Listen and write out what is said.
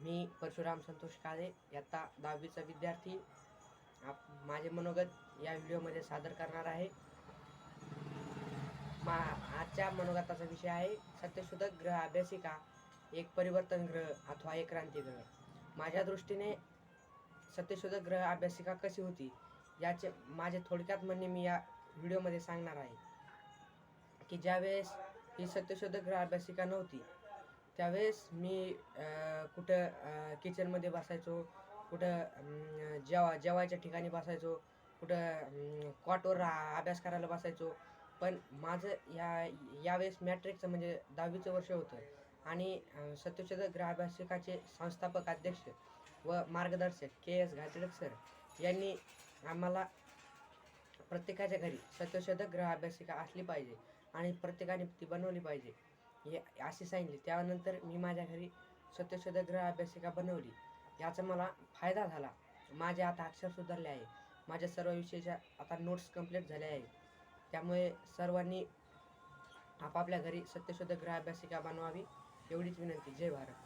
मी परशुराम संतोष काळे इयत्ता 10वीचा विद्यार्थी माझे मनोगत या व्हिडिओमध्ये सादर करणार आहे. आजच्या मनोगताचा विषय आहे सत्यशोधक ग्रह अभ्यासिका एक परिवर्तन ग्रह अथवा एक क्रांती ग्रह. माझ्या दृष्टीने सत्यशोधक ग्रह अभ्यासिका कशी होती याचे माझे थोडक्यात म्हणणे मी या व्हिडिओमध्ये सांगणार आहे. की ज्यावेळेस ही सत्यशोधक ग्रह अभ्यासिका नव्हती त्यावेळेस मी कुठं किचनमध्ये बसायचो, कुठं जेवायच्या ठिकाणी बसायचो, कुठं कॉटवर अभ्यास करायला बसायचो. पण माझं यावेळेस मॅट्रिकचं म्हणजे 10वीचं वर्ष होतं आणि सत्यशोधक ग्रह अभ्यासिकाचे संस्थापक अध्यक्ष व मार्गदर्शक के.एस. घाटडक सर यांनी आम्हाला प्रत्येकाच्या घरी सत्यशोधक ग्रह अभ्यासिका असली पाहिजे आणि प्रत्येकाने ती बनवली पाहिजे हे असे सांगितले. त्यानंतर मी माझ्या घरी सत्यशोधक ग्रह अभ्यासिका बनवली. याचा मला फायदा झाला. माझे आता अक्षर सुधारले आहे. माझ्या सर्व विषयाच्या आता नोट्स कंप्लीट झाल्या आहेत. त्यामुळे सर्वांनी आपापल्या घरी सत्यशोधक ग्रह अभ्यासिका बनवावी एवढीच विनंती. जय भारत.